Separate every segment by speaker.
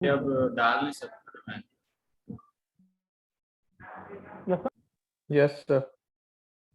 Speaker 1: अब डाल नहीं सकता मैं।
Speaker 2: Yes sir.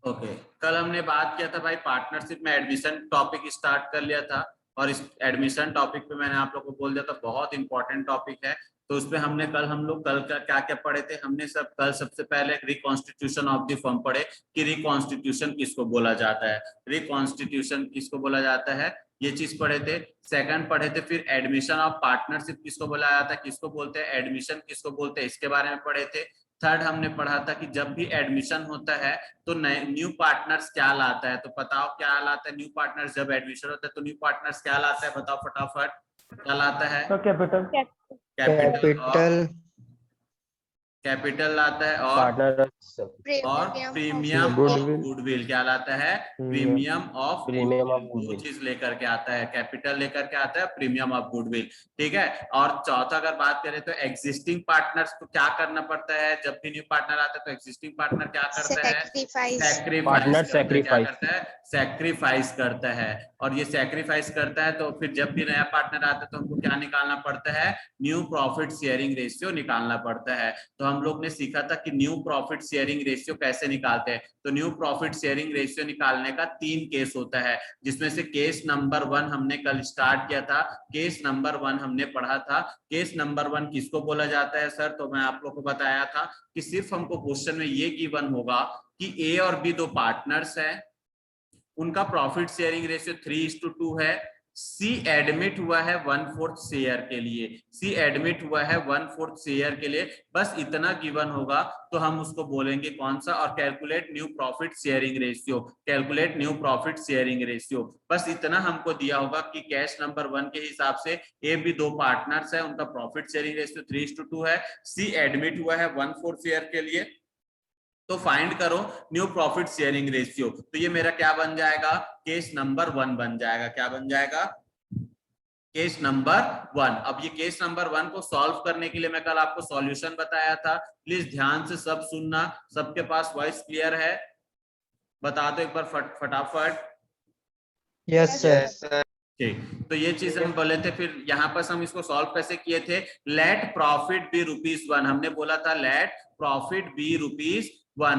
Speaker 1: ओके, कल हमने बात किया था भाई पार्टनरशिप में एडमिशन टॉपिक स्टार्ट कर लिया था, और इस एडमिशन टॉपिक पे मैंने आप लोग को बोल दिया था बहुत इंपॉर्टेंट टॉपिक है। तो उसपे हमने हम लोग कल का क्या क्या पढ़े थे, हमने कल सबसे पहले रिकॉन्स्टिट्यूशन ऑफ द फर्म पढ़े कि रिकॉन्स्टिट्यूशन किसको बोला जाता है, रिकॉन्स्टिट्यूशन किसको बोला जाता है, ये चीज पढ़े थे। सेकंड पढ़े थे फिर एडमिशन ऑफ पार्टनरशिप किसको बोला जाता है, किसको बोलते हैं, एडमिशन किसको बोलते हैं, इसके बारे में पढ़े थे। थर्ड हमने पढ़ा था कि जब भी एडमिशन होता है तो न्यू पार्टनर्स क्या लाता है, तो बताओ क्या लाता है न्यू पार्टनर्स, जब एडमिशन होता है तो न्यू पार्टनर्स क्या लाता है, बताओ फटाफट क्या लाता है।
Speaker 2: कैपिटल
Speaker 1: कैपिटल कैपिटल लाता है,
Speaker 2: पार्टनर
Speaker 1: और प्रीमियम ऑफ
Speaker 2: गुडविल
Speaker 1: गुडविल क्या लाता है, premium of
Speaker 2: premium of
Speaker 1: goodwill, दो
Speaker 2: गुडविल।
Speaker 1: चीज लेकर के आता है, कैपिटल लेकर के आता है, प्रीमियम ऑफ गुडविल। ठीक है। और चौथा अगर बात करें तो एग्जिस्टिंग पार्टनर्स को क्या करना पड़ता है, जब भी न्यू पार्टनर आता है तो एग्जिस्टिंग पार्टनर क्या करता है,
Speaker 2: पार्टनर
Speaker 1: सैक्रिफाइस करता है, क्या
Speaker 2: सेक्रीफाइस।
Speaker 1: करता है, सैक्रिफाइस करता है। और ये सैक्रिफाइस करता है तो फिर जब भी नया पार्टनर आता है तो हमको क्या निकालना पड़ता है, न्यू प्रॉफिट शेयरिंग रेशियो निकालना पड़ता है। तो हम लोग ने सीखा था कि न्यू प्रॉफिट शेयरिंग रेशियो कैसे निकालते हैं। तो न्यू प्रॉफिट शेयरिंग रेशियो निकालने का 3 केस होता है, जिसमें से केस नंबर 1 हमने कल स्टार्ट किया था, केस नंबर 1 हमने पढ़ा था। केस नंबर 1 किसको बोला जाता है सर, तो मैं आप लोग को बताया था कि सिर्फ हमको क्वेश्चन में ये गिवन होगा कि ए और बी दो पार्टनर्स हैं, उनका प्रॉफिट शेयरिंग रेशियो 3:2 है, सी एडमिट हुआ है 1/4 शेयर के लिए, सी एडमिट हुआ है 1/4 शेयर के लिए, बस इतना गिवन होगा तो हम उसको बोलेंगे कौन सा, और calculate new profit sharing ratio, calculate new profit sharing ratio, बस इतना हमको दिया होगा कि कैश नंबर 1 के हिसाब से ए बी दो पार्टनर्स है, उनका प्रॉफिट शेयरिंग रेशियो 3:2 है, सी एडमिट हुआ है 1/4 शेयर के लिए, तो फाइंड करो न्यू प्रॉफिट शेयरिंग रेशियो। तो ये मेरा क्या बन जाएगा, केस नंबर 1 बन जाएगा, क्या बन जाएगा, केस नंबर 1। अब ये केस नंबर 1 को सॉल्व करने के लिए मैं कल आपको सॉल्यूशन बताया था, प्लीज ध्यान से सब सुनना, सबके पास वॉइस क्लियर है, बता दो एक बार फटाफट।
Speaker 2: Yes sir.
Speaker 1: ठीक, तो ये चीज हम बोले थे, फिर यहाँ पर हम इसको सॉल्व कैसे किए थे, लेट प्रॉफिट बी ₹1, हमने बोला था लेट प्रॉफिट बी ₹1,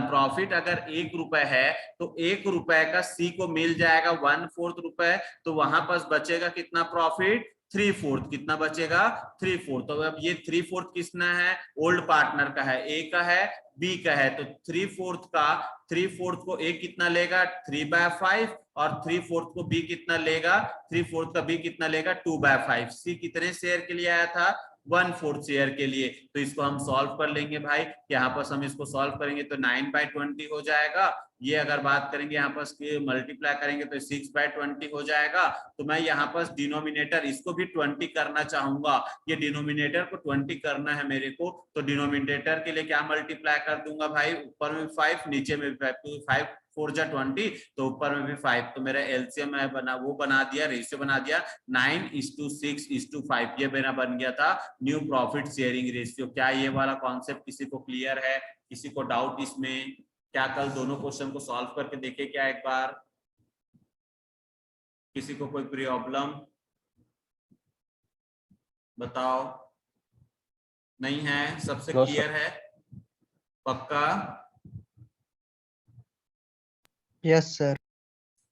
Speaker 1: प्रॉफिट अगर 1 रुपए है तो 1 रुपए का सी को मिल जाएगा 1/4 रुपए, तो वहां पर बचेगा कितना प्रॉफिट, 3/4, कितना बचेगा 3/4। तो अब ये 3/4 किसना है, ओल्ड पार्टनर का है, ए का है, बी का है, तो 3/4 को ए कितना लेगा 3/5, और 3/4 को बी कितना लेगा, 3/4 का बी कितना लेगा 2/5। सी कितने शेयर के लिए आया था, 1/4 शेयर के लिए। तो इसको हम सॉल्व कर लेंगे भाई, यहाँ पर हम इसको सॉल्व करेंगे तो 9/20 हो जाएगा, ये अगर बात करेंगे यहाँ पर मल्टीप्लाई करेंगे तो 6/20 हो जाएगा। तो मैं यहाँ पर डिनोमिनेटर इसको भी 20 करना चाहूंगा, ये डिनोमिनेटर को 20 करना है मेरे को, तो डिनोमिनेटर के लिए क्या मल्टीप्लाई कर दूंगा भाई, ऊपर में 5 नीचे में 5 4 जा 20, तो ऊपर में भी 5, तो मेरा एलसीएम है बना दिया, रेशियो बना दिया 9:6:5, ये मेरा बन गया था न्यू प्रॉफिट शेयरिंग रेशियो। क्या ये वाला कॉन्सेप्ट किसी को क्लियर है, किसी को डाउट इसमें, क्या कल दोनों क्वेश्चन को सॉल्व करके देखे क्या एक बार, किसी को कोई प्रॉब्लम बताओ, नहीं है, सबसे क्लियर है, पक्का।
Speaker 2: Yes sir.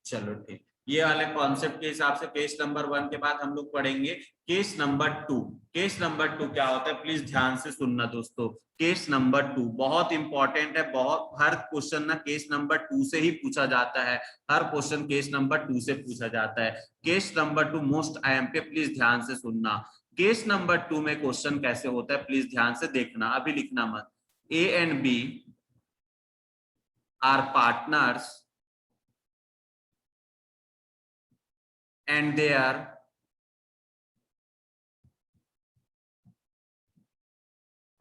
Speaker 1: चलो ठीक, ये वाले कॉन्सेप्ट के हिसाब से केस नंबर 1 के बाद हम लोग पढ़ेंगे केस नंबर 2। केस नंबर 2 क्या होता है, प्लीज ध्यान से सुनना दोस्तों, केस नंबर 2 बहुत इंपॉर्टेंट है, बहुत, हर क्वेश्चन ना केस नंबर 2 से ही पूछा जाता है, हर क्वेश्चन केस नंबर 2 से पूछा जाता है। Case number 2 most IMP, please ध्यान से सुनना। केस नंबर 2 में क्वेश्चन कैसे होता है, प्लीज ध्यान से देखना, अभी लिखना मत। A and B are partners and their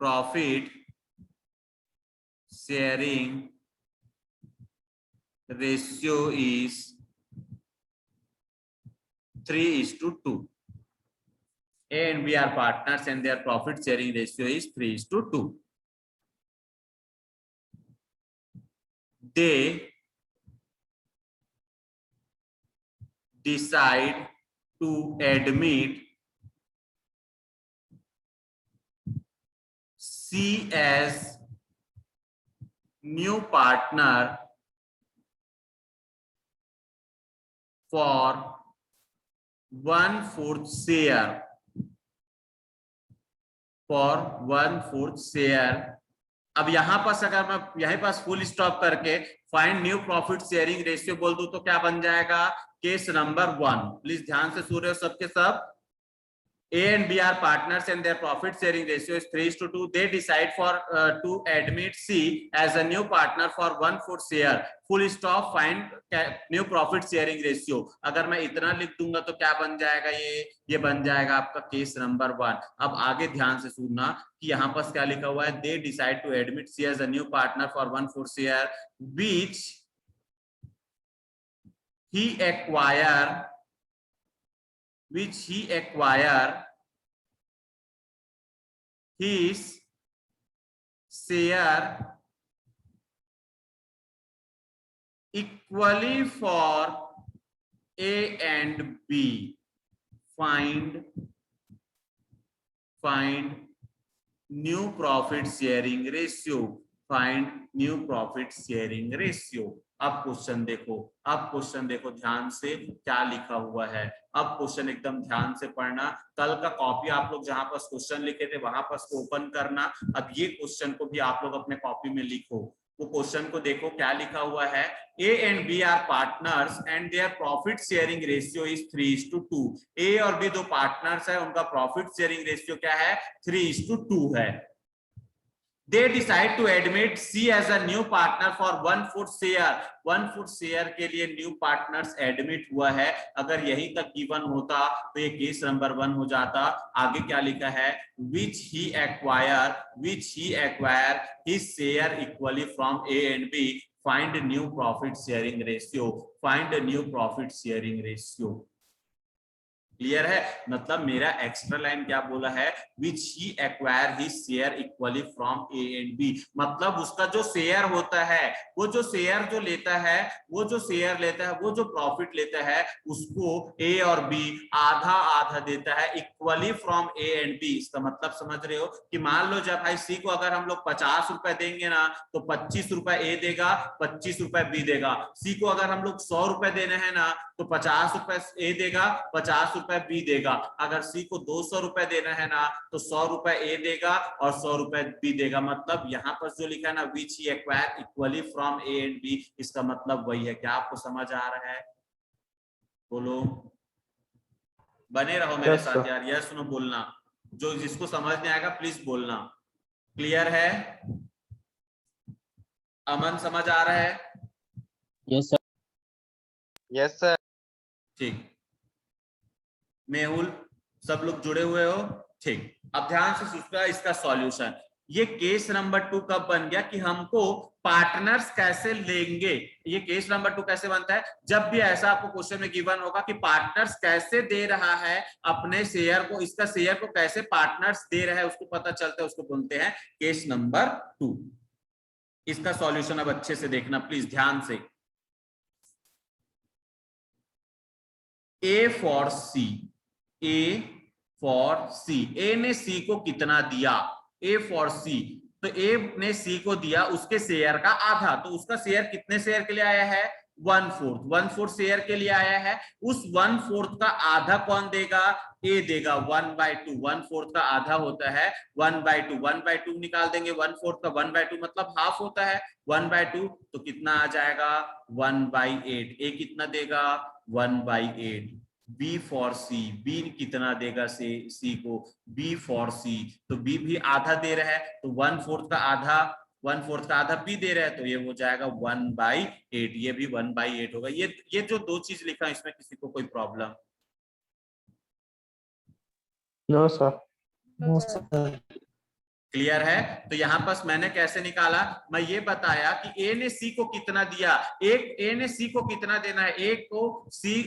Speaker 1: profit sharing ratio is 3:2. A and B are partners and their profit sharing ratio is 3:2. They decide to admit C as new partner for 1/4 share, for 1/4 share। अब यहां पास अगर मैं यहीं पास full stop करके find new profit sharing ratio बोल दूं तो क्या बन जाएगा? केस नंबर 1, प्लीज ध्यान से सुन रहे हो सबके सब। A and B are partners and their profit sharing ratio is 3:2. They decide to admit C as a new partner for 1/4 share. Full stop. Find new profit sharing ratio. अगर मैं इतना लिख दूंगा तो क्या बन जाएगा? ये बन जाएगा आपका केस नंबर 1। अब आगे ध्यान से सुनना कि यहाँ पर क्या लिखा हुआ है? They decide to admit C as a new partner for 1/4 share which he acquire his share equally for A and B. Find new profit sharing ratio. Find new profit sharing ratio. अब question देखो ध्यान से क्या लिखा हुआ है। अब question एकदम ध्यान से पढ़ना। कल का कॉपी आप लोग जहां पर क्वेश्चन लिखे थे वहां पर ओपन करना। अब ये क्वेश्चन को भी आप लोग अपने कॉपी में लिखो। वो क्वेश्चन को देखो क्या लिखा हुआ है। A and B are partners and their profit sharing ratio is 3:2। A और B दो पार्टनर्स है, उनका प्रॉफिट शेयरिंग रेशियो क्या है? 3:2 है। They decide to admit C as a new partner for 1/4 share। 1/4 share के लिए न्यू पार्टनर्स एडमिट हुआ है। अगर यहीं तक गिवन होता तो ये केस नंबर 1 हो जाता। आगे क्या लिखा है? which he acquire his share equally from A and B। find new profit sharing ratio। Clear है? मतलब मेरा एक्स्ट्रा लाइन क्या बोला है? which he acquire his share equally from A and B। मतलब उसका जो शेयर होता है, वो जो शेयर लेता है, वो जो प्रॉफिट लेता है, उसको A और B आधा आधा देता है equally from A and B। इसका मतलब समझ रहे हो कि मान लो जब भाई C को अगर हम लोग 50 रुपए देंगे ना तो 25 रुपए A देगा, 25 रुपए B देगा। C को अगर हम लोग 100 रुपए देने हैं ना तो 50 रुपए A देगा, 50 रुपए B देगा। अगर C को 200 रुपए देना है ना तो 100 रुपए A देगा और 100 रुपए B देगा। मतलब यहाँ पर जो लिखा है ना which he acquire equally from A and B, इसका मतलब वही है। क्या आपको समझ आ रहा है? बोलो, बने रहो मेरे साथ यार। यस नो बोलना, जो जिसको समझ नहीं आएगा प्लीज बोलना। क्लियर है? अमन समझ आ रहा है?
Speaker 2: Yes sir.
Speaker 3: Yes sir.
Speaker 1: ठीक, मेहुल सब लोग जुड़े हुए हो? ठीक, अब ध्यान से सुनना इसका सॉल्यूशन। ये केस नंबर 2 कब बन गया कि हमको पार्टनर्स कैसे लेंगे। ये केस नंबर 2 कैसे बनता है? जब भी ऐसा आपको क्वेश्चन में गिवन होगा कि पार्टनर्स कैसे दे रहा है अपने शेयर को, इसका शेयर को कैसे पार्टनर्स दे रहा है उसको पता चलता है, उसको बोलते हैं केस नंबर 2। इसका सॉल्यूशन अब अच्छे से देखना प्लीज ध्यान से। A for C, A ने C को कितना दिया? A for C, तो A ने C को दिया उसके शेयर का आधा। तो उसका शेयर कितने शेयर के लिए आया है? 1/4 शेयर के लिए आया है। उस 1/4 का आधा कौन देगा? A देगा। 1/2, 1/4 का आधा होता है 1/2। 1/2 निकाल देंगे। 1/4 का 1/2 मतलब हाफ होता है। 1/2 तो कितना आ जाएगा? 1/8। A कितना देगा? 1/8। B for C, B कितना देगा C को? B for C, तो B भी आधा दे रहा है तो 1/4 का आधा B दे रहा है तो ये हो जाएगा 1/8। ये भी 1/8 होगा। ये जो दो चीज लिखा है इसमें किसी को कोई problem?
Speaker 2: No sir.
Speaker 3: No sir.
Speaker 1: Clear है? तो यहां पर मैंने कैसे निकाला? मैं ये बताया कि A ने C को कितना दिया। A ने C को कितना देना है? A को C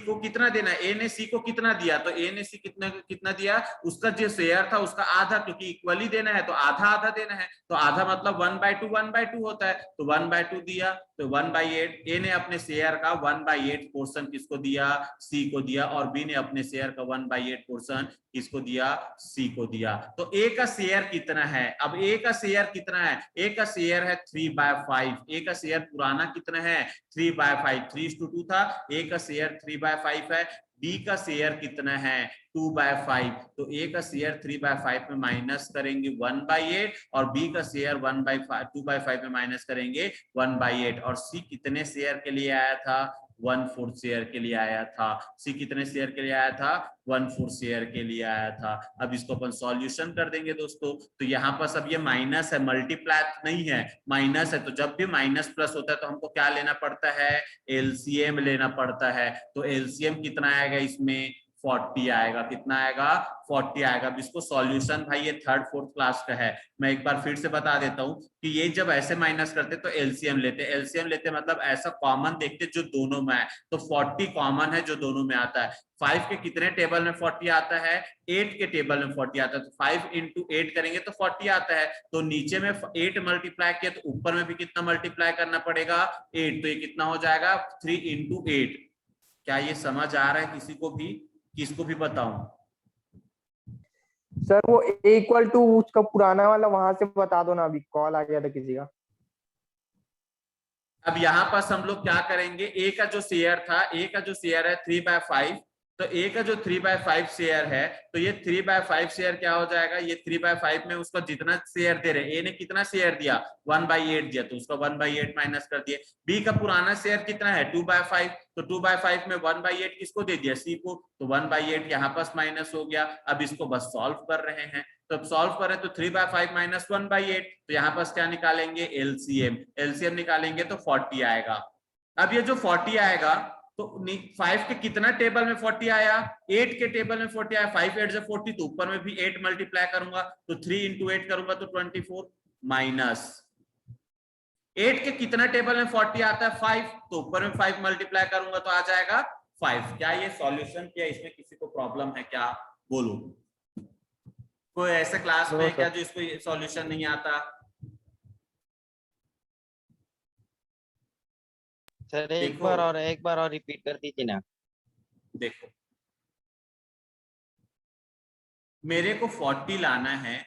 Speaker 1: को कितना देना है? A ने C को कितना दिया? तो A ने C कितना दिया? उसका जो शेयर था उसका आधा, क्योंकि इक्वली देना है तो आधा आधा देना है। तो आधा मतलब 1/2 होता है तो 1/2 दिया तो 1/8। A ने अपने शेयर का 1/8 पोर्शन किसको दिया? C को दिया। और B ने अपने शेयर का 1/8 पोर्शन किसको दिया? C को दिया। तो ए का शेयर कितना है? अब ए का शेयर कितना है? ए का शेयर है 3/5। ए का शेयर पुराना कितना है? 3/5। 3:2 था। ए का शेयर 3/5 है। बी का शेयर कितना है? 2/5। तो ए का शेयर 3/5 में माइनस करेंगे 1/8 और बी का शेयर 2/5 में माइनस करेंगे 1/8। और सी कितने शेयर के लिए आया था? 1/4 शेयर के लिए आया था। सी कितने शेयर के लिए आया था? 1/4 शेयर के लिए आया था। अब इसको अपन सॉल्यूशन कर देंगे दोस्तों। तो यहाँ पर सब ये माइनस है, मल्टीप्लाई नहीं है, माइनस है। तो जब भी माइनस प्लस होता है तो हमको क्या लेना पड़ता है? एलसीएम लेना पड़ता है। तो एलसीएम कितना आएगा इसमें? 40 आएगा। कितना आएगा? 40 आएगा। अब इसको सॉल्यूशन भाई ये 3rd 4th क्लास का है, मैं एक बार फिर से बता देता हूँ कि ये जब ऐसे माइनस करते तो एलसीएम लेते। एलसीएम लेते मतलब ऐसा कॉमन देखते जो दोनों में है। तो 40 कॉमन है जो दोनों में आता है। 5 के कितने टेबल में 40 आता है? 8 के टेबल में 40 आता है। तो 5 × 8 करेंगे तो 40 आता है। तो नीचे में 8 मल्टीप्लाई किया तो ऊपर में भी कितना मल्टीप्लाई करना पड़ेगा? 8। तो ये कितना हो जाएगा? 3 × 8। क्या ये समझ आ रहा है किसी को भी? किसको भी बताऊं?
Speaker 2: सर वो इक्वल टू उसका पुराना वाला वहां से बता दो ना, अभी कॉल आ गया था किसी का।
Speaker 1: अब यहाँ पर हम लोग क्या करेंगे? ए का जो शेयर था, ए का जो शेयर है 3/5, तो ए का जो 3/5 शेयर है, तो ये 3/5 शेयर क्या हो जाएगा? ये 3/5 में उसका जितना शेयर दे रहे, ए ने कितना शेयर दिया? 1/8 दिया, तो उसका 1/8 माइनस कर दिए। बी का पुराना शेयर कितना है? 2/5, तो 2/5 में 1/8 किसको दे दिया? सी को, तो 1/8 यहाँ पास माइनस हो गया। अब इसको बस सॉल्व कर रहे हैं। तो अब सॉल्व करें तो 3/5 माइनस 1/8, तो यहाँ पास क्या निकालेंगे? एलसीएम। एलसीएम निकालेंगे तो 40 आएगा। अब ये जो 40 आएगा तो 5 के कितना टेबल में 40 आया? 8 के टेबल में 40 आया। 5 8 से 40, तो ऊपर में भी 8 मल्टीप्लाई करूंगा तो 3 × 8 करूंगा तो 24 माइनस 8 के कितना टेबल में 40 आता है? 5, तो ऊपर में 5 मल्टीप्लाई करूंगा तो आ जाएगा 5। क्या ये सॉल्यूशन किया? इसमें किसी को प्रॉब्लम है क्या? बोलो। कोई ऐसे क्लास में क्या जो इसको सॉल्यूशन नहीं आता?
Speaker 3: सर एक बार और रिपीट कर दीजिए ना।
Speaker 1: देखो, मेरे को 40 लाना है,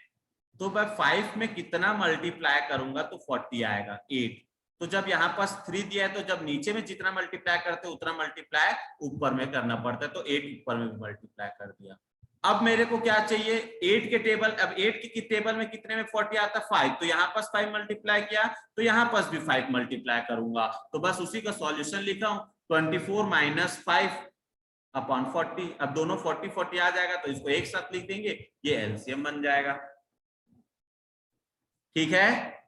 Speaker 1: तो मैं 5 में कितना मल्टीप्लाई करूंगा तो 40 आएगा? 8। तो जब यहाँ पास 3 दिया है तो जब नीचे में जितना मल्टीप्लाई करते हैं उतना मल्टीप्लाई ऊपर में करना पड़ता है। तो 8 ऊपर में भी मल्टीप्लाई कर दिया। अब मेरे को क्या चाहिए? 8 के टेबल, अब 8 के टेबल में कितने में 40 आता है? 5, तो यहाँ पास 5 मल्टीप्लाई किया तो यहाँ पास भी 5 मल्टीप्लाई करूंगा। तो बस उसी का सॉल्यूशन लिखा हूं, 24 माइनस 5 अपॉन 40। अब दोनों 40 40 आ जाएगा तो इसको एक साथ लिख देंगे, ये एलसीएम बन जाएगा। ठीक है?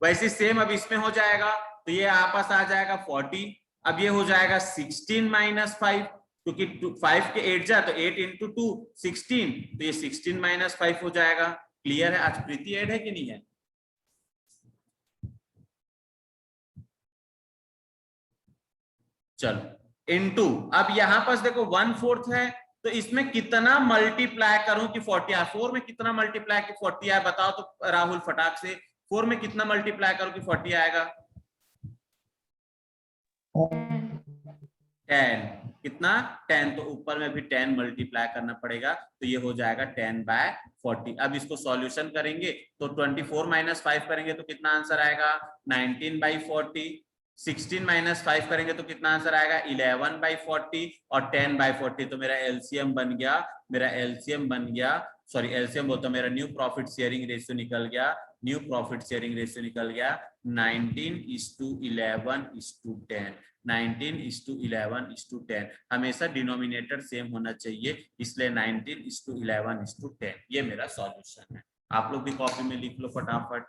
Speaker 1: वैसे सेम अब इसमें हो जाएगा, तो ये आपस आ जाएगा 40। अब ये हो जाएगा 16 माइनस 5, क्योंकि 5 के 8 जा तो 8 × 2 16, तो ये 16 माइनस 5 हो जाएगा। क्लियर है? आज प्रीति ऐड है कि नहीं है? चलो इनटू, अब यहां पास देखो 1/4 है, तो इसमें कितना मल्टीप्लाई करूं कि 40 आए? 4 में कितना मल्टीप्लाई कि 40 आए? बताओ तो राहुल फटाक से। 4 में कितना मल्टीप्लाई करूं कि 40 आएगा? 10। कितना? 10। तो ऊपर में भी 10 मल्टीप्लाई करना पड़ेगा, तो ये हो जाएगा 10/40। अब इसको सॉल्यूशन करेंगे तो 24 माइनस 5 करेंगे तो कितना आंसर आएगा? 19/40। 16 माइनस 5 करेंगे तो कितना आंसर आएगा? 11/40। और 10/40, तो मेरा एलसीएम बन गया, सॉरी एलसीएम बोलता, मेरा न्यू प्रॉफिट शेयरिंग रेशियो निकल गया। 19:11:10। 19:11:10। हमेशा डिनोमिनेटर सेम होना चाहिए, इसलिए 19:11:10 ये मेरा सॉल्यूशन है। आप लोग भी कॉपी में लिख लो फटाफट।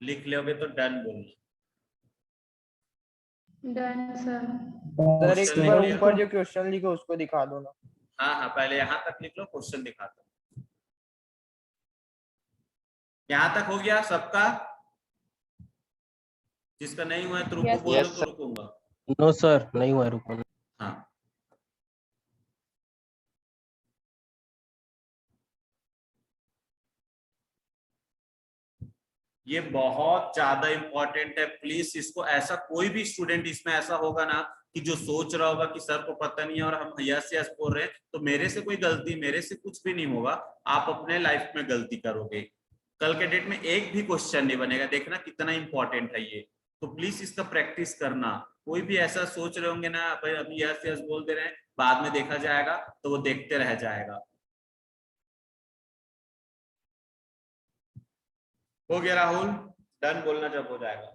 Speaker 1: लिख लोगे तो डन बोलना।
Speaker 4: Done sir.
Speaker 2: सर एक बार ऊपर जो क्वेश्चन लिखो उसको दिखा दो ना।
Speaker 1: हाँ हाँ, पहले यहाँ तक लिख लो, क्वेश्चन दिखाता हूँ। यहाँ तक हो गया सबका? जिसका नहीं हुआ है तो रुको, बोलो तो रुकूंगा।
Speaker 4: नो सर, नहीं हुआ है, रुको।
Speaker 1: हाँ, ये बहुत ज्यादा इंपॉर्टेंट है, प्लीज इसको, ऐसा कोई भी स्टूडेंट इसमें ऐसा होगा ना कि जो सोच रहा होगा कि सर को पता नहीं है और हम यस यस बोल रहे हैं, तो मेरे से कोई गलती, मेरे से कुछ भी नहीं होगा, आप अपने लाइफ में गलती करोगे, कल के डेट में एक भी क्वेश्चन नहीं बनेगा। देखना कितना इंपॉर्टेंट है ये, तो प्लीज इसका प्रैक्टिस करना। कोई भी ऐसा सोच रहे होंगे ना भाई अभी यस यस बोल दे रहे हैं, बाद में देखा जाएगा, तो वो देखते रह जाएगा। हो गया राहुल? डन बोलना जब हो जाएगा।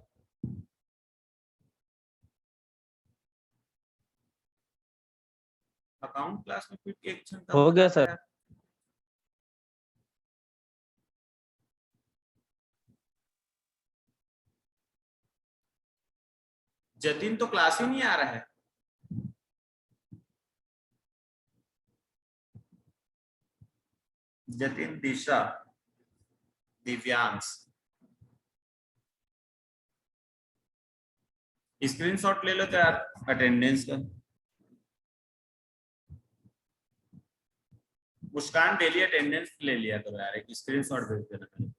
Speaker 1: अकाउंट क्लास में फिर एक घंटा
Speaker 4: हो गया
Speaker 1: जाता है
Speaker 4: सर।
Speaker 1: यार। जतिन तो क्लास ही नहीं आ रहा है। जतिन, दिशा, दिव्यांश, स्क्रीनशॉट ले लो तो यार अटेंडेंस का। मुस्कान डेली अटेंडेंस ले लिया तो यार एक स्क्रीनशॉट भेज देना।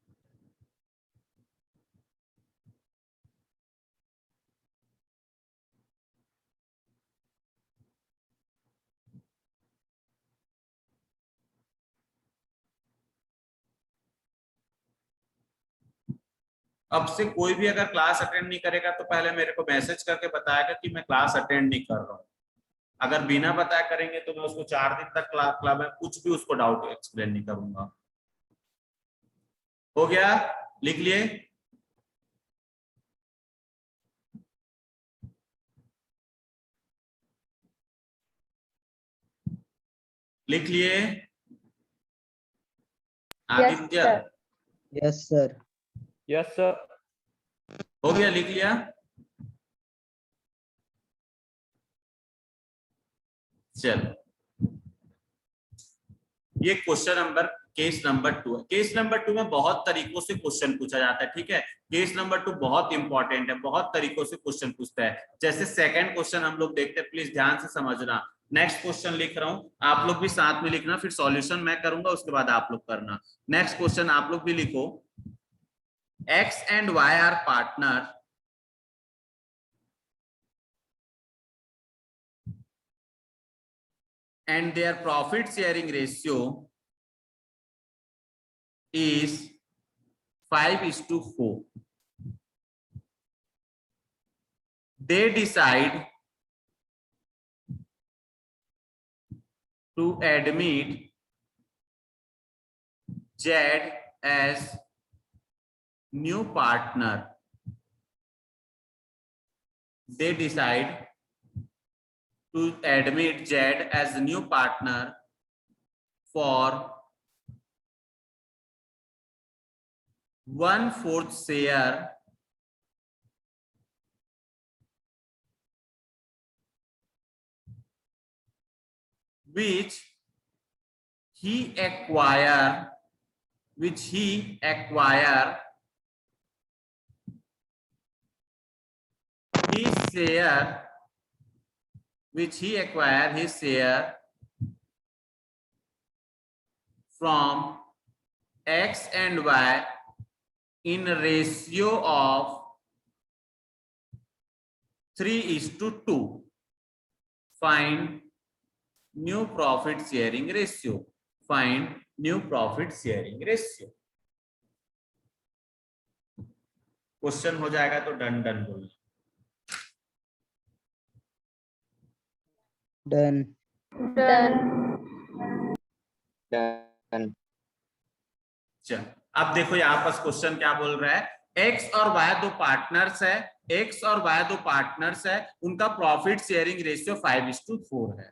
Speaker 1: अब से कोई भी अगर क्लास अटेंड नहीं करेगा तो पहले मेरे को मैसेज करके बताएगा कि मैं क्लास अटेंड नहीं कर रहा हूँ। अगर बिना बताए करेंगे तो मैं उसको 4 दिन तक क्लब में कुछ भी उसको डाउट एक्सप्लेन नहीं करूंगा। हो गया? लिख लिए? लिख लिए? Aditya?
Speaker 5: Yes sir.
Speaker 2: Yes sir.
Speaker 1: हो गया? लिख लिया? चलो, ये क्वेश्चन नंबर केस नंबर 2 है। केस नंबर 2 में बहुत तरीकों से क्वेश्चन पूछा जाता है, ठीक है। केस नंबर 2 बहुत इंपॉर्टेंट है, बहुत तरीकों से क्वेश्चन पूछता है। जैसे सेकंड क्वेश्चन हम लोग देखते हैं, प्लीज ध्यान से समझना। नेक्स्ट क्वेश्चन लिख रहा हूं, आप लोग भी साथ में लिखना, फिर सॉल्यूशन मैं करूंगा, उसके बाद आप लोग करना। नेक्स्ट क्वेश्चन आप लोग भी लिखो। X and Y are partner and their profit sharing ratio is 5:4. They decide to admit Z as new partner. They decide to admit Z as new partner for 1/4 share which he acquire his share from X and Y in ratio of 3:2. Find new profit sharing ratio. Find new profit sharing ratio. Question हो जाएगा तो done done बोलना।
Speaker 5: Done.
Speaker 3: Done.
Speaker 1: चल, अब देखो यहाँ पर question क्या बोल रहा है। एक्स और वाई दो पार्टनर्स है, एक्स और वाई दो पार्टनर्स है, उनका प्रॉफिट शेयरिंग रेशियो 5:4 है।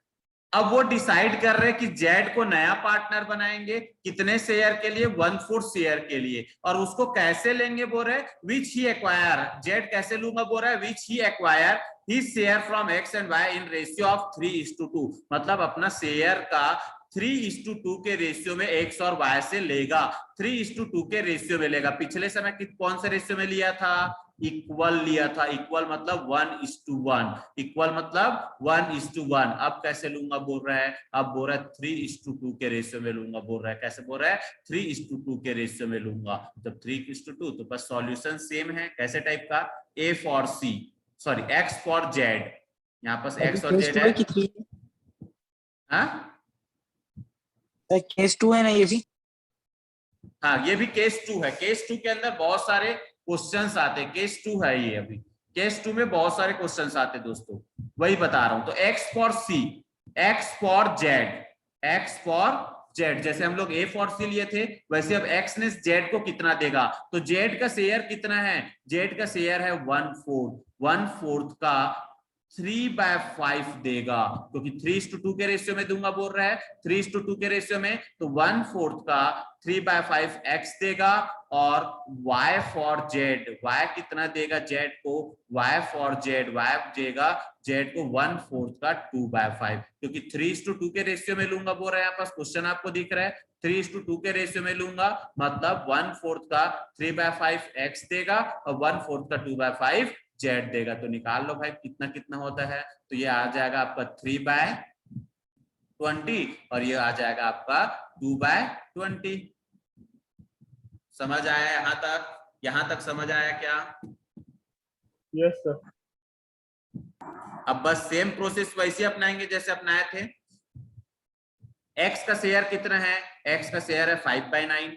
Speaker 1: अब वो डिसाइड कर रहे हैं कि जेड को नया पार्टनर बनाएंगे, कितने शेयर के लिए? 1/4 शेयर के लिए। और उसको कैसे लेंगे बोल रहे हैं? विच ही एक्वायर, जेड कैसे लूंगा बोल रहा है? Which he acquire he share from X and Y in ratio of 3:2। मतलब अपना शेयर का 3:2 के रेशियो में x और y से लेगा, 3:2 के रेशियो में लेगा। पिछले समय कौन से रेशियो में लिया था? इक्वल लिया था। इक्वल मतलब 1:1, इक्वल मतलब 1:1। अब कैसे लूंगा बोल रहा है? अब बोल रहा है 3:2 के रेशियो में लूंगा बोल रहा है। कैसे बोल रहा है? 3:2 के रेशियो में लूंगा। जब 3:2 तो बस सॉल्यूशन सेम है। कैसे टाइप का? A for C, sorry X for Z। यहाँ पास X और Z है। हाँ
Speaker 5: केस 2 है ना ये भी?
Speaker 1: हाँ, ये भी केस 2 है। केस 2 के अंदर बहुत सारे क्वेश्चंस आते हैं। केस 2 है ये। अभी केस 2 में बहुत सारे क्वेश्चंस आते हैं दोस्तों, वही बता रहा हूं। तो X for C, X for Z, X for Z, जैसे हम लोग A फॉर C लिए थे, वैसे अब X ने Z को कितना देगा? तो Z का शेयर कितना है? Z का शेयर है 1/4, 1/4 का 3/5 देगा, क्योंकि 3:2 के रेशियो में दूंगा बोल रहा है। 3:2 के रेशियो में तो 1/4 का 3/5 x देगा। और y फॉर z, y कितना देगा z को? y फॉर z, y देगा z को 1/4 का 2/5, क्योंकि 3:2 के रेशियो में लूंगा बोल रहा है। यहाँ पास क्वेश्चन आपको दिख रहा है 3:2 के रेशियो में लूंगा, मतलब 1/4 का 3/5 x देगा और 1/4 का 2/5 z देगा। तो निकाल लो भाई कितना कितना होता है। तो ये आ जाएगा आपका 3/20 और ये आ जाएगा आपका 2/20। समझ आया यहां तक? यहां तक समझ आया क्या?
Speaker 2: Yes sir.
Speaker 1: अब बस सेम प्रोसेस वैसे अपनाएंगे जैसे अपनाए थे। x का शेयर कितना है? x का शेयर है 5/9,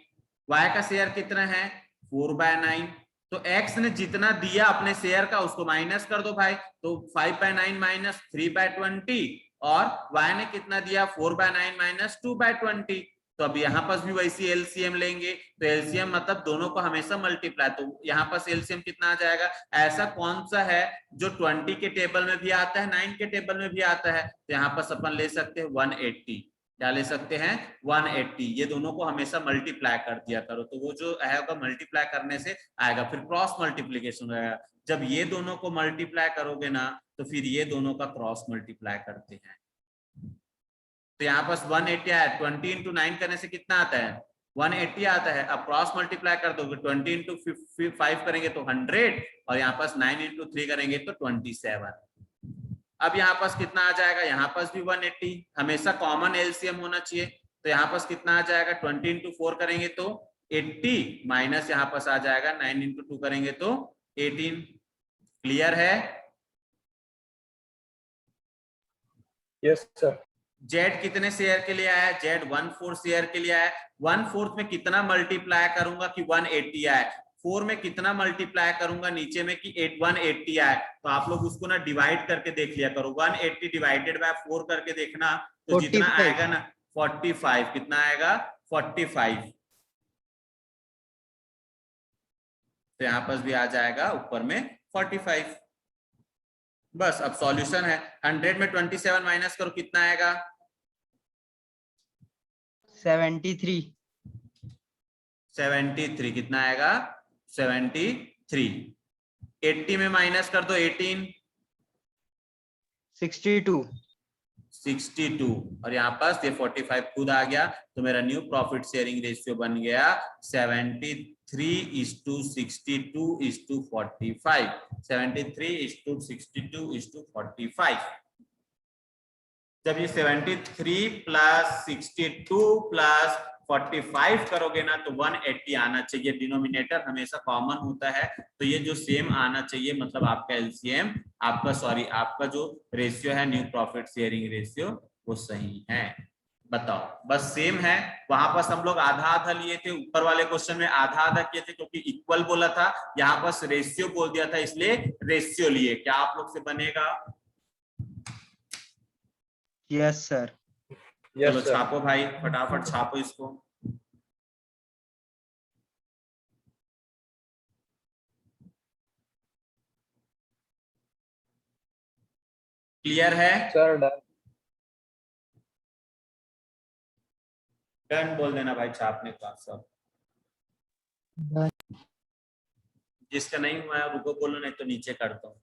Speaker 1: y का शेयर कितना है? 4/9। तो x ने जितना दिया अपने शेयर का उसको माइनस कर दो भाई। तो 5/9 माइनस 3/20 और y ने कितना दिया? 4/9 माइनस 2/20। तो अब यहाँ पास भी वैसी एलसीएम लेंगे। तो एलसीएम मतलब दोनों को हमेशा मल्टीप्लाई। तो यहाँ पास एलसीएम कितना आ जाएगा? ऐसा कौन सा है जो 20 के टेबल में भी आता है, 9 के टेबल में भी आता है? तो यहाँ पास अपन ले सकते हैं 180। क्या ले सकते हैं? 180। ये दोनों को हमेशा मल्टीप्लाई कर दिया करो, तो वो जो आएगा मल्टीप्लाई करने से आएगा। फिर क्रॉस मल्टीप्लीकेशन रहेगा। जब ये दोनों को मल्टीप्लाई करोगे ना, तो फिर ये दोनों का क्रॉस मल्टीप्लाई करते हैं। तो यहाँ पास 180 आया, 20 इंटू 9 करने से कितना आता है? 180 आता है। अब क्रॉस मल्टीप्लाई कर दोगे, 20 इंटू 5 करेंगे तो 100 और यहाँ पास 9 इंटू 3 करेंगे तो 27। अब यहाँ पास कितना आ जाएगा? यहाँ पास भी 180, हमेशा कॉमन एलसीएम होना चाहिए। तो यहाँ पास कितना आ जाएगा? 20 इंटू 4 करेंगे तो 80 माइनस यहाँ पास आ जाएगा 9 इंटू 2 करेंगे तो 18। क्लियर है?
Speaker 2: Yes sir.
Speaker 1: जेड कितने शेयर के लिए आया? जेड 1/4 शेयर के लिए आया। 1/4 में कितना मल्टीप्लाई करूंगा कि 180 आए? 4 में कितना मल्टीप्लाई करूंगा नीचे में कि 180 आए? तो आप लोग उसको ना डिवाइड करके देख लिया करो। 180 डिवाइडेड बाय 4 करके देखना, तो जितना आएगा ना 45। कितना आएगा? 45। तो यहाँ पास भी आ जाएगा ऊपर में 45। बस अब सॉल्यूशन है। 100 में 27 माइनस करो, कितना आएगा?
Speaker 5: 73।
Speaker 1: 73 कितना आएगा? 73। 80 में माइनस कर दो 18,
Speaker 5: 62।
Speaker 1: 62 और यहाँ पास ये 45 खुद आ गया। तो मेरा न्यू प्रॉफिट शेयरिंग रेशियो बन गया 73:62:45। 73:62:45। जब ये 73 प्लस 62 प्लस 45 करोगे ना तो 180 आना चाहिए। डिनोमिनेटर हमेशा कॉमन होता है, तो ये जो सेम आना चाहिए, मतलब आपका एलसीएम, आपका जो रेशियो है न्यू प्रॉफिट शेयरिंग रेशियो, वो सही है। बताओ, बस सेम है। वहां पास हम लोग आधा आधा लिए थे, ऊपर वाले क्वेश्चन में आधा आधा किए थे क्योंकि इक्वल बोला था। यहाँ पास रेशियो बोल दिया था इसलिए रेशियो लिए। क्या आप लोग से बनेगा?
Speaker 5: Yes sir.
Speaker 1: चलो छापो भाई, फटाफट छापो इसको। क्लियर है?
Speaker 2: Sir done.
Speaker 1: डन बोल देना भाई छापने का सब। जिसका नहीं हुआ है रुको बोलो, नहीं तो नीचे कर दो।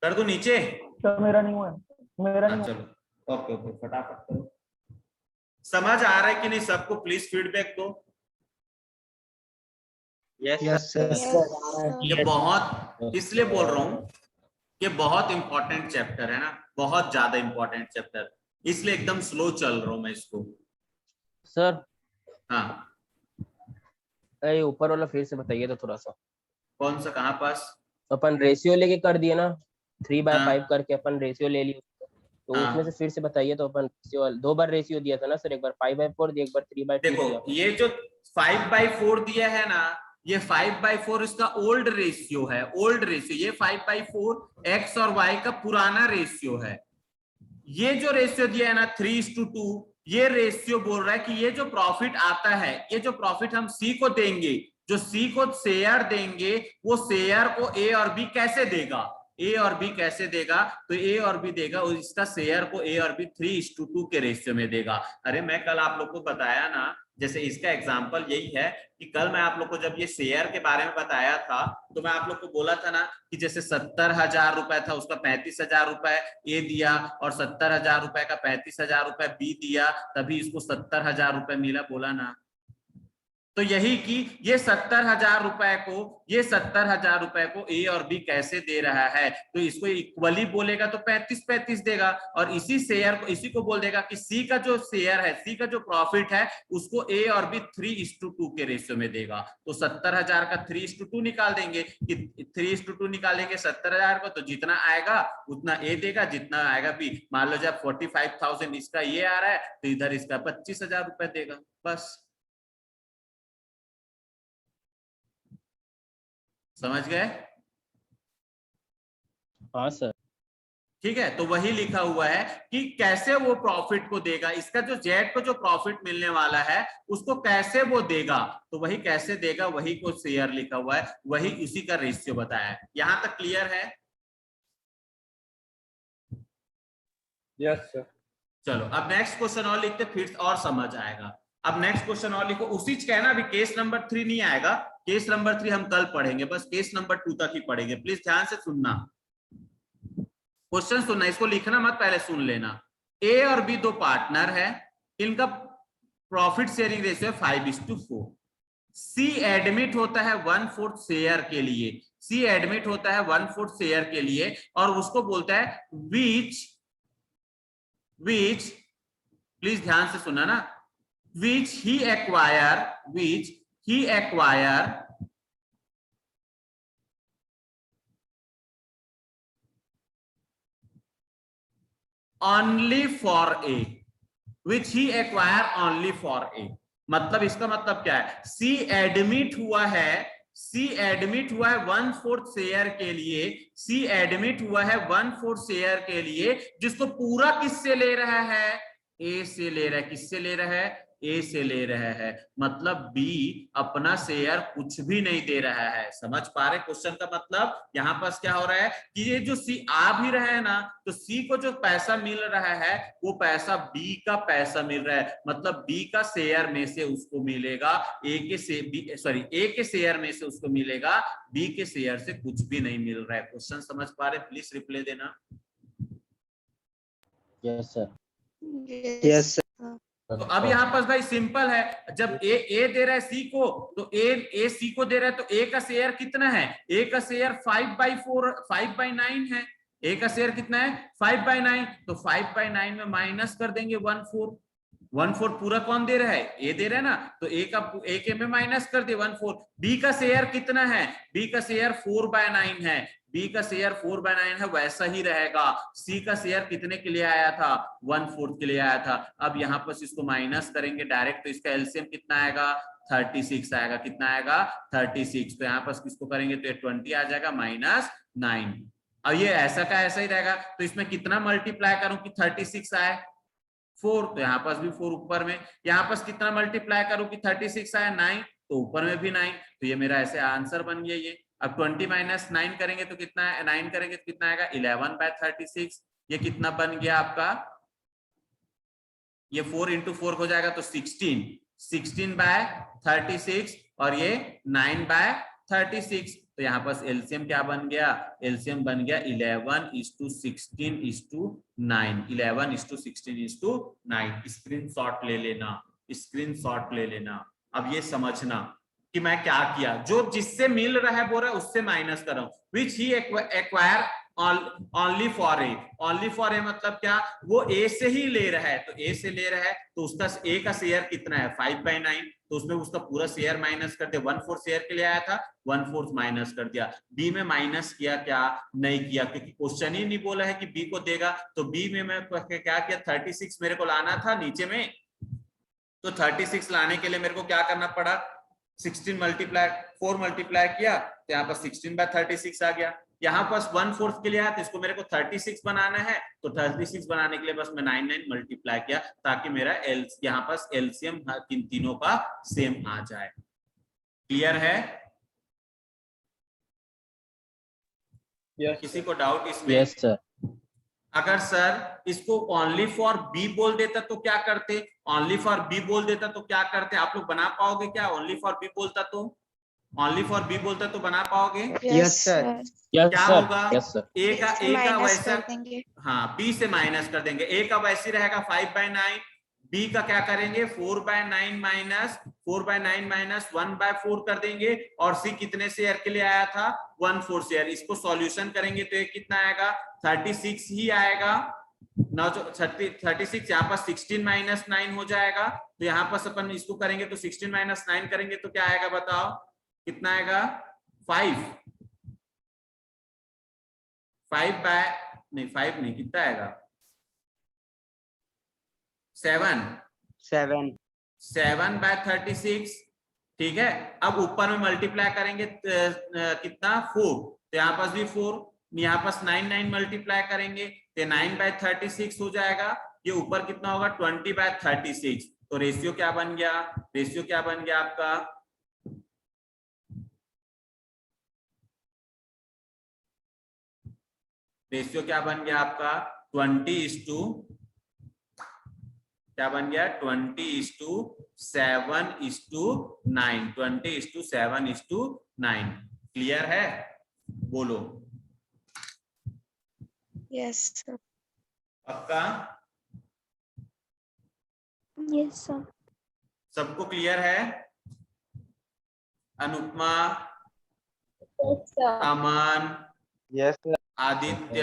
Speaker 1: कर दो नीचे।
Speaker 2: सर मेरा नहीं हुआ है। मेरा
Speaker 1: हाँ,
Speaker 2: नहीं
Speaker 1: चलो ओके ओके फटाफट करो। समझ आ रहा है कि नहीं सबको? प्लीज फीडबैक दो।
Speaker 3: Yes
Speaker 5: yes
Speaker 3: sir.
Speaker 5: सर।
Speaker 1: ये बहुत इसलिए बोल रहा हूँ कि बहुत इंपॉर्टेंट चैप्टर है ना, बहुत ज्यादा इंपॉर्टेंट चैप्टर, इसलिए एकदम स्लो चल रहा हूँ मैं इसको।
Speaker 4: सर
Speaker 1: हाँ
Speaker 4: ये ऊपर वाला फिर से बताइए तो थोड़ा सा।
Speaker 1: कौन सा, कहाँ पास?
Speaker 4: अपन रेशियो लेके कर दिए ना, 3/5
Speaker 1: हाँ
Speaker 4: करके अपन रेशियो ले लिए, तो उसमें से
Speaker 1: हाँ
Speaker 4: फिर से बताइए। तो अपन दो बार रेशियो दिया था ना सर, एक बार 5/4 दिया, एक बार 3/2
Speaker 1: देखो
Speaker 4: दिया।
Speaker 1: ये जो 5/4 दिया है ना, ये 5/4 इसका ओल्ड रेशियो है, ओल्ड रेशियो। ये 5/4 एक्स और वाई का पुराना रेशियो है। ये जो रेशियो दिया है ना 3:2, ये रेशियो बोल रहा है कि ये जो प्रॉफिट आता है, ये जो प्रॉफिट हम सी को देंगे, जो सी को शेयर देंगे, वो शेयर को ए और बी कैसे देगा, ए और बी कैसे देगा? तो ए और बी देगा और इसका शेयर को ए और बी 3:2 के रेशियो में देगा। अरे मैं कल आप लोग को बताया ना, जैसे इसका एग्जांपल यही है कि कल मैं आप लोग को जब ये शेयर के बारे में बताया था, तो मैं आप लोग को बोला था ना कि जैसे 70,000 रुपए था, उसका 35,000 रुपए ए दिया और 70,000 रुपए का 35,000 रुपए बी दिया, तभी इसको 70,000 रुपए मिला, बोला ना। तो यही कि ये 70,000 रुपए को, ये 70,000 रुपए को ए और बी कैसे दे रहा है, तो इसको इक्वली बोलेगा तो 35-35 देगा, और इसी शेयर को, इसी को बोल देगा कि सी का जो शेयर है, सी का जो प्रॉफिट है, उसको ए और बी 3:2 के रेशियो में देगा। तो 70,000 का 3:2 निकाल देंगे कि 3:2 निकालेंगे 70,000 को, तो जितना आएगा उतना ए देगा, जितना आएगा बी। मान लो जब 45,000 इसका ये आ रहा है, तो इधर इसका 25,000 रुपए देगा, बस। समझ गए?
Speaker 4: हाँ सर।
Speaker 1: ठीक है, तो वही लिखा हुआ है कि कैसे वो प्रॉफिट को देगा, इसका जो जेड को जो प्रॉफिट मिलने वाला है उसको कैसे वो देगा, तो वही कैसे देगा, वही को शेयर लिखा हुआ है, वही उसी का रेशियो बताया है। यहां तक क्लियर है?
Speaker 2: Yes sir.
Speaker 1: चलो अब नेक्स्ट क्वेश्चन और लिखते, फिर और समझ आएगा। अब नेक्स्ट क्वेश्चन और लिखो, उसी कहना, अभी केस नंबर 3 नहीं आएगा, केस नंबर 3 हम कल पढ़ेंगे, बस केस नंबर 2 तक ही पढ़ेंगे। प्लीज ध्यान से सुनना, क्वेश्चन सुनना, इसको लिखना मत, पहले सुन लेना। ए और बी दो पार्टनर है, इनका प्रॉफिट शेयरिंग रेशियो है 5:4। सी एडमिट होता है 1/4 शेयर के लिए, सी एडमिट होता है 1/4 शेयर के लिए, और उसको बोलता है विच प्लीज ध्यान से सुना ना, which he acquire only for A, which he acquire only for A। मतलब इसका मतलब क्या है, सी एडमिट हुआ है, सी एडमिट हुआ है 1/4 शेयर के लिए, सी एडमिट हुआ है 1/4 शेयर के लिए, जिसको पूरा किससे ले रहा है, ए से ले रहा है। किससे ले रहा है? ए से ले रहा है। मतलब बी अपना शेयर कुछ भी नहीं दे रहा है। समझ पा रहे क्वेश्चन का मतलब? यहाँ पास क्या हो रहा है कि ये जो सी आ भी रहा है ना, तो सी को जो पैसा मिल रहा है वो पैसा बी का पैसा मिल रहा है, मतलब बी का शेयर में से उसको मिलेगा, ए के शेयर में से उसको मिलेगा, बी के शेयर से कुछ भी नहीं मिल रहा है। क्वेश्चन समझ पा रहे? प्लीज रिप्लाई देना।
Speaker 4: Yes sir.
Speaker 5: यस
Speaker 1: तो अब यहाँ पर भाई सिंपल है, जब ए दे रहा है सी को, तो ए सी को दे रहा है, तो ए का शेयर कितना है? ए का शेयर 5/9 है। ए का शेयर कितना है? 5/9। तो 5/9 में माइनस कर देंगे 1/4। 1/4 पूरा कौन दे रहा है? ए दे रहा है ना, तो ए के में माइनस कर दे 1/4। बी का शेयर कितना है? बी का शेयर 4/9 है, बी का शेयर 4/9 है, वैसा ही रहेगा। सी का शेयर कितने के लिए आया था? 1/4 के लिए आया था। अब यहाँ पर इसको माइनस करेंगे डायरेक्ट, तो इसका एलसीएम कितना आएगा? 36 आएगा। कितना आएगा? 36। तो यहाँ पर किसको करेंगे तो ये 20 आ जाएगा -9। अब ये ऐसा का ऐसा ही रहेगा, तो इसमें कितना मल्टीप्लाई करूं कि 36 आए? 4। तो यहाँ पास भी 4 ऊपर में, यहाँ पास कितना मल्टीप्लाई करूं कि 36 आया? 9। तो ऊपर में भी 9। तो ये मेरा ऐसे आंसर बन गया ये। अब 20 - 9 करेंगे तो कितना, 9 करेंगे तो कितना आएगा? 11/36। ये कितना बन गया आपका? ये 4 × 4 हो जाएगा तो 16 16/36, और ये 9/36। तो यहाँ पास एलसीएम क्या बन गया, एलसीएम बन गया 11:16:9, 11:16:9। स्क्रीनशॉट ले लेना, स्क्रीनशॉट ले लेना। अब ये समझना कि मैं क्या किया, जो जिससे मिल रहा है बोल रहा है उससे माइनस कर रहा हूँ। Which he acquire only for a, only for a मतलब क्या, वो ए से ही ले रहा है, तो ए से ले रहा है तो उसका ए का शेयर कितना है 5/9, तो उसमें उसका पूरा शेयर माइनस कर दिया। 1/4 शेयर के लिए आया था, 1/4 माइनस कर दिया। बी में माइनस किया क्या, नहीं किया, क्योंकि क्वेश्चन ही नहीं बोला है कि बी को देगा। तो बी में मैं क्या किया, 36 मेरे को लाना था नीचे में, तो 36 लाने के लिए मेरे को क्या करना पड़ा, 16 मल्टीप्लाई 4 मल्टीप्लाई किया, तो यहाँ पर 16/36 आ गया। यहाँ पास 1/4 के लिए आया, तो इसको मेरे को 36 बनाना है, तो 36 बनाने के लिए बस मैं 9 मल्टीप्लाई किया, ताकि मेरा एल यहाँ पास एलसीएम इन तीनों का सेम आ जाए। क्लियर है? किसी को डाउट इसमें?
Speaker 4: Yes sir.
Speaker 1: अगर सर इसको ओनली फॉर बी बोल देता तो क्या करते, ओनली फॉर बी बोल देता तो क्या करते, आप लोग बना पाओगे क्या? ओनली फॉर बी बोलता तो, ओनली फॉर बी बोलता तो बना पाओगे?
Speaker 5: Yes sir.
Speaker 4: यस
Speaker 1: क्या
Speaker 4: सर।
Speaker 1: होगा?
Speaker 4: Yes sir.
Speaker 1: ए का
Speaker 5: माइनस
Speaker 1: वैसा,
Speaker 5: कर देंगे।
Speaker 1: हाँ बी से माइनस कर देंगे। ए का वैसे रहेगा 5/9, बी का क्या करेंगे 4/9 माइनस 1/4 कर देंगे, और सी कितने शेयर के लिए आया था 1/4 शेयर। इसको सॉल्यूशन करेंगे तो ये कितना आएगा 36 ही आएगा। 36 यहाँ पर 16 - 9 हो जाएगा, तो यहाँ पर अपन इसको करेंगे तो 16 - 9 करेंगे तो क्या आएगा बताओ, कितना आएगा 5 नहीं कितना आएगा 7/36, ठीक है। अब ऊपर में मल्टीप्लाई करेंगे कितना 4, तो यहाँ पास भी 4, यहाँ पास 9 मल्टीप्लाई करेंगे तो 9/36 हो जाएगा। ये ऊपर कितना होगा 20/36। तो रेशियो क्या बन गया, रेशियो क्या बन गया आपका, रेशियो क्या बन गया आपका 20 क्या बन गया 20:7:9, 20:7:9। क्लियर है? बोलो
Speaker 5: यस सर।
Speaker 1: पक्का?
Speaker 5: Yes sir.
Speaker 1: सबको क्लियर है? अनुपमा, अमन,
Speaker 3: यस सर।
Speaker 1: आदित्य,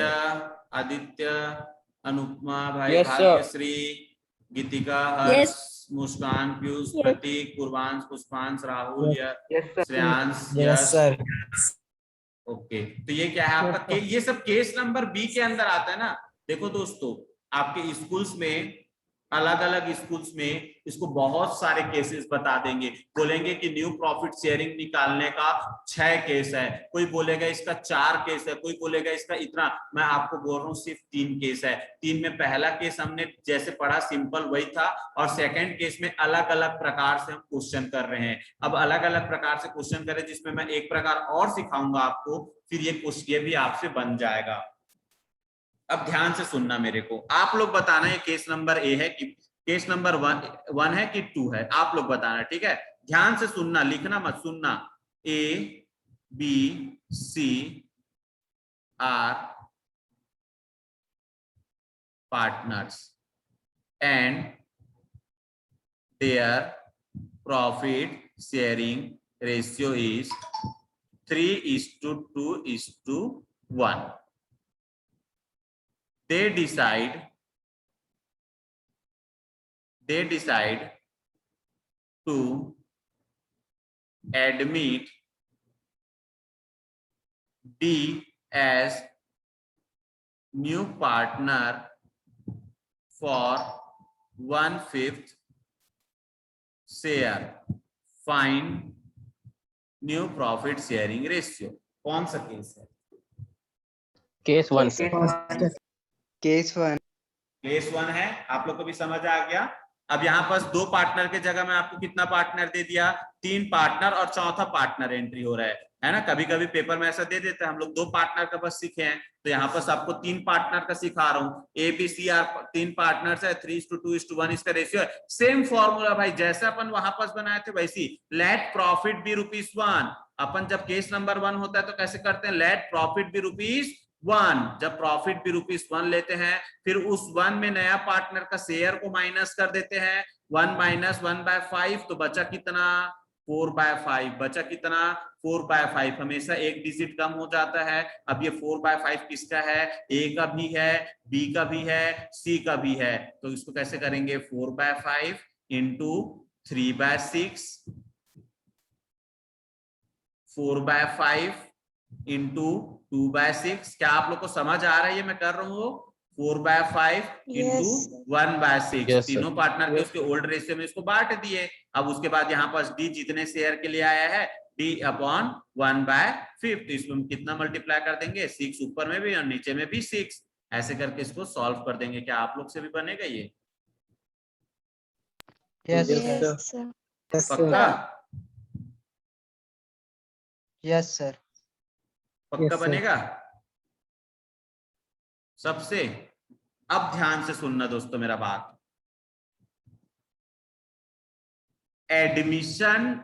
Speaker 1: अनुपमा भाई,
Speaker 4: Yes, sir.
Speaker 1: भाग्यश्री, गीतिका, हर्ष,
Speaker 5: Yes.
Speaker 1: मुस्कान, पीयूष,
Speaker 5: Yes.
Speaker 1: प्रतीक, पूर्वांश, पुष्पांश, राहुल, श्रेयांश,
Speaker 2: यस
Speaker 1: यश।
Speaker 2: सर।
Speaker 1: ओके, तो ये क्या है आपका ये सब केस नंबर बी के अंदर आता है ना। देखो दोस्तों, आपके स्कूल्स में, अलग अलग स्कूल्स में इसको बहुत सारे केसेस बता देंगे। बोलेंगे कि न्यू प्रॉफिट शेयरिंग निकालने का 6 केस है, कोई बोलेगा इसका 4 केस है, कोई बोलेगा इसका इतना। मैं आपको बोल रहा हूँ सिर्फ 3 केस है। 3 में पहला केस हमने जैसे पढ़ा सिंपल वही था, और सेकंड केस में अलग अलग प्रकार से हम क्वेश्चन कर रहे हैं। अब अलग अलग प्रकार से क्वेश्चन करें, जिसमें मैं एक प्रकार और सिखाऊंगा आपको, फिर ये भी आपसे बन जाएगा। अब ध्यान से सुनना मेरे को, आप लोग बताना ये केस नंबर ए है कि केस नंबर 1 है कि 2 है, आप लोग बताना, ठीक है। ध्यान से सुनना, लिखना मत, सुनना। A B C are partners and their profit sharing ratio is 3:2:1। They decide to admit D as new partner for 1/5 share. Find new profit sharing ratio. कौन सा केस है?
Speaker 4: Case 1
Speaker 2: case 1।
Speaker 1: केस 1 है, आप लोग को भी समझ आ गया। अब यहाँ पास 2 पार्टनर के जगह में आपको कितना पार्टनर दे दिया, 3 पार्टनर और चौथा पार्टनर एंट्री हो रहा है। है ना। कभी कभी पेपर में ऐसा दे देते हैं, हम लोग 2 पार्टनर का बस सीखे हैं, तो यहाँ पर आपको 3 पार्टनर का सिखा रहा हूँ। A B C are 3 partners है, 3:2:1 इसका रेशियो है। सेम फॉर्मूला भाई, जैसे अपन वहां पर बनाए थे वैसी। Late profit B ₹1। अपन जब केस नंबर 1 होता है तो कैसे करते हैं, लेट प्रॉफिट बी ₹1। जब प्रॉफिट भी ₹1 लेते हैं, फिर उस 1 में नया पार्टनर का शेयर को माइनस कर देते हैं। 1 - 1/5, तो बचा कितना, 4/5। बचा कितना, 4/5। हमेशा एक डिजिट कम हो जाता है। अब ये 4/5 किसका है, ए का भी है, बी का भी है, सी का भी है। तो इसको कैसे करेंगे, 4/5 इंटू 3/6, 4/5 इंटू 2/6। क्या आप लोग को समझ आ रहा है ये मैं कर रहा हूँ, 4/5 इंटू
Speaker 5: Yes.
Speaker 1: 1/6।
Speaker 3: Yes, sir.
Speaker 1: तीनों पार्टनर के उसके ओल्ड रेशियो में इसको बांट दिए। अब उसके बाद यहाँ पर डी जितने शेयर के लिए आया है, D/1/5। तो इसमें कितना मल्टीप्लाई कर देंगे, 6 ऊपर में भी और नीचे में भी 6। ऐसे करके इसको सॉल्व कर देंगे। क्या आप लोग से भी बनेगा ये,
Speaker 3: Yes,
Speaker 5: Yes,
Speaker 3: sir.
Speaker 5: sir.
Speaker 1: पक्का?
Speaker 3: Yes, sir.
Speaker 1: पक्का
Speaker 2: Yes, sir.
Speaker 1: बनेगा सबसे? अब ध्यान से सुनना दोस्तों मेरा बात। एडमिशन,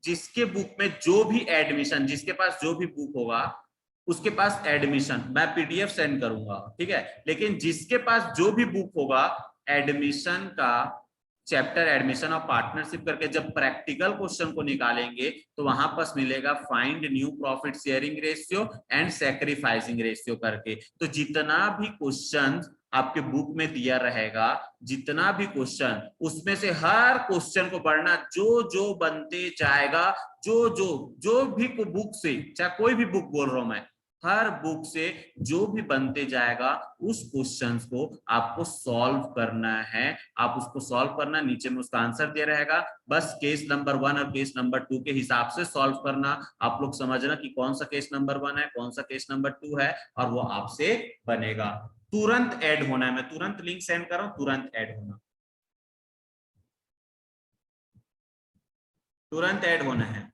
Speaker 1: जिसके बुक में जो भी एडमिशन, जिसके पास जो भी बुक होगा उसके पास एडमिशन, मैं पीडीएफ सेंड करूंगा, ठीक है। लेकिन जिसके पास जो भी बुक होगा, एडमिशन का चैप्टर एडमिशन और पार्टनरशिप करके जब प्रैक्टिकल क्वेश्चन को निकालेंगे तो वहां पर मिलेगा find new profit sharing ratio and sacrificing ratio करके। तो जितना भी क्वेश्चन आपके बुक में दिया रहेगा, जितना भी क्वेश्चन, उसमें से हर क्वेश्चन को पढ़ना, जो जो बनते जाएगा, जो भी बुक से, चाहे कोई भी बुक बोल रहा हूं मैं, हर बुक से जो भी बनते जाएगा उस क्वेश्चंस को आपको सॉल्व करना है। आप उसको सॉल्व करना, नीचे में उसका आंसर दे रहेगा, बस केस नंबर 1 और केस नंबर 2 के हिसाब से सॉल्व करना। आप लोग समझना कि कौन सा केस नंबर 1 है, कौन सा केस नंबर 2 है, और वो आपसे बनेगा। तुरंत ऐड होना है, मैं तुरंत लिंक सेंड कर रहा हूं, तुरंत ऐड होना, तुरंत ऐड होना है।